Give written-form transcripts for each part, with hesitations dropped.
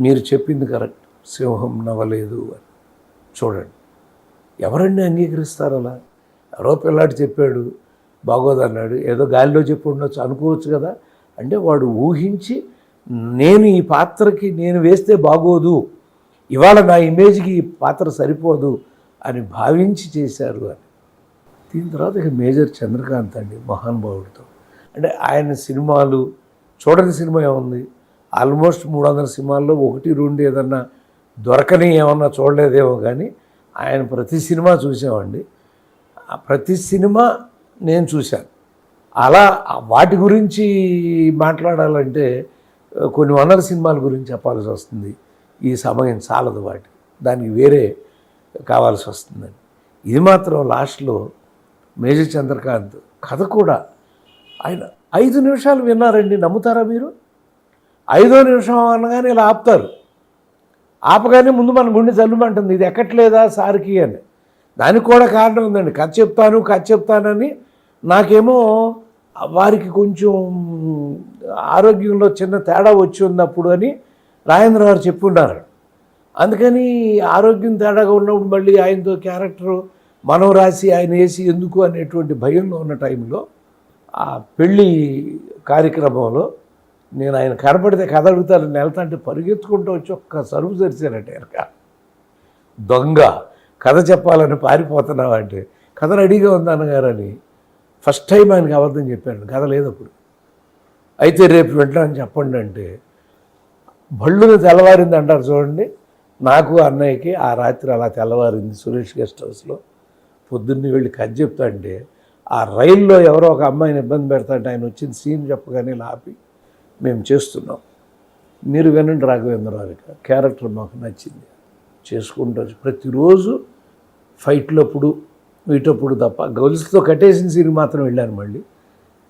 మీరు చెప్పింది కరెక్ట్, సింహం నవ్వలేదు అని. చూడండి, ఎవరండి అంగీకరిస్తారు అలా? ఎవరో పిల్లాడు చెప్పాడు బాగోదన్నాడు, ఏదో గాలిలో చెప్పి ఉండొచ్చు అనుకోవచ్చు కదా. అంటే వాడు ఊహించి నేను ఈ పాత్రకి నేను వేస్తే బాగోదు, ఇవాళ నా ఇమేజ్కి ఈ పాత్ర సరిపోదు అని భావించి చేశారు అని. దీని తర్వాత ఇక మేజర్ చంద్రకాంత్ అండి, మహానుభావుడితో. అంటే ఆయన సినిమాలు చూడని సినిమా ఏముంది? ఆల్మోస్ట్ 300 సినిమాల్లో 1-2 ఏదన్నా దొరకని ఏమన్నా చూడలేదేమో, కానీ ఆయన ప్రతి సినిమా చూసామండి. ప్రతి సినిమా నేను చూశాను. అలా వాటి గురించి మాట్లాడాలంటే కొన్ని వందల సినిమాల గురించి చెప్పాల్సి వస్తుంది. ఈ సమయం చాలదు వాటికి, దానికి వేరే కావాల్సి వస్తుందండి. ఇది మాత్రం లాస్ట్లో మేజర్ చంద్రకాంత్ కథ కూడా ఆయన 5 నిమిషాలు విన్నారండి. నమ్ముతారా మీరు? 5వ నిమిషం అనగానే ఇలా ఆపుతారు. ఆపగానే ముందు మన గుండె జల్లుమంటుంది, ఇది ఎక్కట్లేదా సార్కి అని. దానికి కూడా కారణం ఉందండి. కథ చెప్తానని నాకేమో వారికి కొంచెం ఆరోగ్యంలో చిన్న తేడా వచ్చి ఉన్నప్పుడు అని రాజేంద్ర గారు చెప్పున్నారు. అందుకని ఆరోగ్యం తేడాగా ఉన్నప్పుడు మళ్ళీ ఆయనతో క్యారెక్టరు మనం రాసి ఆయన వేసి ఎందుకు అనేటువంటి భయంలో ఉన్న టైంలో ఆ పెళ్ళి కార్యక్రమంలో నేను ఆయన కనపడితే కథ అడుగుతానని వెళ్తాంటే పరిగెత్తుకుంటూ వచ్చి ఒక్క సరువు తెరిచానంటే వెనక దొంగ కథ చెప్పాలని పారిపోతున్నావు అంటే, కథ రెడీగా ఉంది అన్నగారు అని ఫస్ట్ టైం ఆయనకి అబద్ధం చెప్పాను. కథ లేదు అప్పుడు. అయితే రేపు వింటానని చెప్పండి అంటే బళ్ళును తెల్లవారింది అంటారు చూడండి. నాకు అన్నయ్యకి ఆ రాత్రి అలా తెల్లవారింది సురేష్ గెస్ట్ హౌస్లో. పొద్దున్నే వెళ్ళి కథ చెప్తా అంటే ఆ రైల్లో ఎవరో ఒక అమ్మాయిని ఇబ్బంది పెడతాంటే ఆయన వచ్చిన సీన్ చెప్పగానే ఆపి మేము చేస్తున్నాం, మీరు వినండి రాఘవేంద్రరావు క్యారెక్టర్ మాకు నచ్చింది చేసుకుంటూ ప్రతిరోజు ఫైట్లప్పుడు వీటప్పుడు తప్ప గొలుసుతో కట్టేసిన సీన్ మాత్రం వెళ్ళాను. మళ్ళీ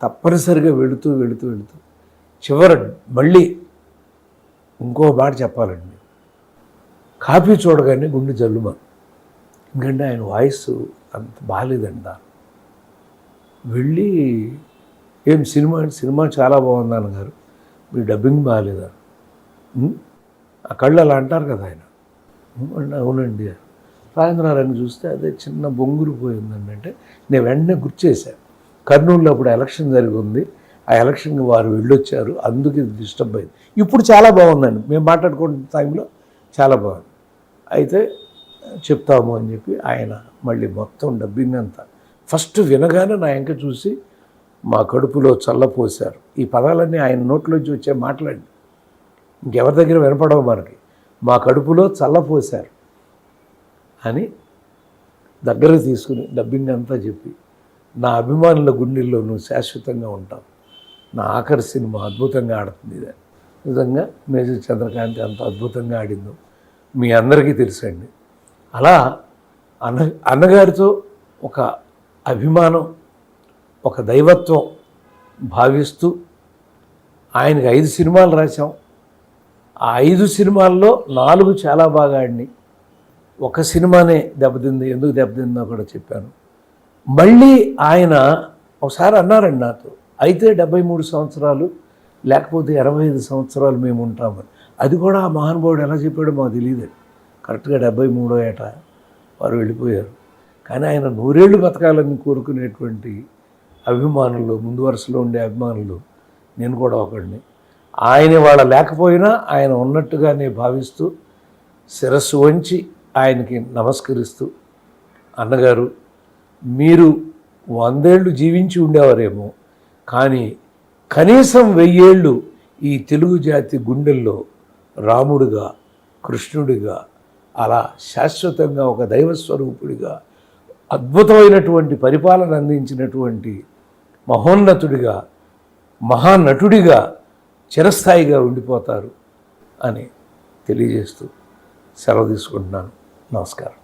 తప్పనిసరిగా వెళుతూ చివర మళ్ళీ ఇంకో మాట చెప్పాలండి. కాపీ చూడగానే గుండె జల్లుమా, ఎందుకంటే ఆయన వాయిస్ అంత బాగాలేదండి. వెళ్ళి ఏం సినిమా చాలా బాగుంది అన్నగారు, మీ డబ్బింగ్ బాగాలేదా? ఆ కళ్ళు అలా అంటారు కదా ఆయన. అవునండి. రాజేంద్రనారాయణ చూస్తే అదే చిన్న బొంగురు పోయిందండి. అంటే నేను వెంటనే గుర్తు చేశాను, కర్నూలులో అప్పుడు ఎలక్షన్ జరిగింది, ఆ ఎలక్షన్కి వారు వెళ్ళొచ్చారు, అందుకు ఇది డిస్టర్బ్ అయింది. ఇప్పుడు చాలా బాగుందండి, మేము మాట్లాడుకున్న టైంలో చాలా బాగుంది. అయితే చెప్తాము అని చెప్పి ఆయన మళ్ళీ మొత్తం డబ్బింగ్ అంతా ఫస్ట్ వినగానే నా వెంక చూసి మా కడుపులో చల్లపోశారు. ఈ పదాలన్నీ ఆయన నోట్లోంచి వచ్చే మాట్లాడి ఇంకెవరి దగ్గర వినపడవు మనకి. మా కడుపులో చల్లపోశారు అని దగ్గరకు తీసుకుని డబ్బింగ్ అంతా చెప్పి, నా అభిమానుల గుండెల్లో నువ్వు శాశ్వతంగా ఉంటావు, నా ఆఖరి సినిమా అద్భుతంగా ఆడుతుంది ఇది. నిజంగా మేజర్ చంద్రకాంత్ అంత అద్భుతంగా ఆడిందో మీ అందరికీ తెలుసండి. అలా అన్నగారితో ఒక అభిమానం, ఒక దైవత్వం భావిస్తూ ఆయనకి 5 సినిమాలు రాశాం. ఆ 5 సినిమాల్లో 4 చాలా బాగా ఆడినాయి. ఒక సినిమానే దెబ్బతింది, ఎందుకు దెబ్బతిందో కూడా చెప్పాను. మళ్ళీ ఆయన ఒకసారి అన్నారండి నాతో, అయితే 73 సంవత్సరాలు లేకపోతే 85 సంవత్సరాలు మేము ఉంటామని. అది కూడా ఆ మహానుభావుడు ఎలా చెప్పాడో మాకు తెలియదండి. కరెక్ట్గా 73వ ఏట వారు వెళ్ళిపోయారు. కానీ ఆయన 100 ఏళ్ళు బతకాలని కోరుకునేటువంటి అభిమానులు, ముందు వరుసలో ఉండే అభిమానులు నేను కూడా ఒకడిని. ఆయన వాళ్ళ లేకపోయినా ఆయన ఉన్నట్టుగానే భావిస్తూ శిరస్సు వంచి ఆయనకి నమస్కరిస్తూ, అన్నగారు మీరు 100 ఏళ్ళు జీవించి ఉండేవారేమో, కానీ కనీసం 1000 ఏళ్ళు ఈ తెలుగు జాతి గుండెల్లో రాముడిగా, కృష్ణుడిగా, అలా శాశ్వతంగా ఒక దైవస్వరూపుడిగా, అద్భుతమైనటువంటి పరిపాలన అందించినటువంటి మహోన్నతుడిగా, మహానటుడిగా చిరస్థాయిగా ఉండిపోతారు అని తెలియజేస్తూ సెలవు తీసుకుంటున్నాను. నమస్కారం.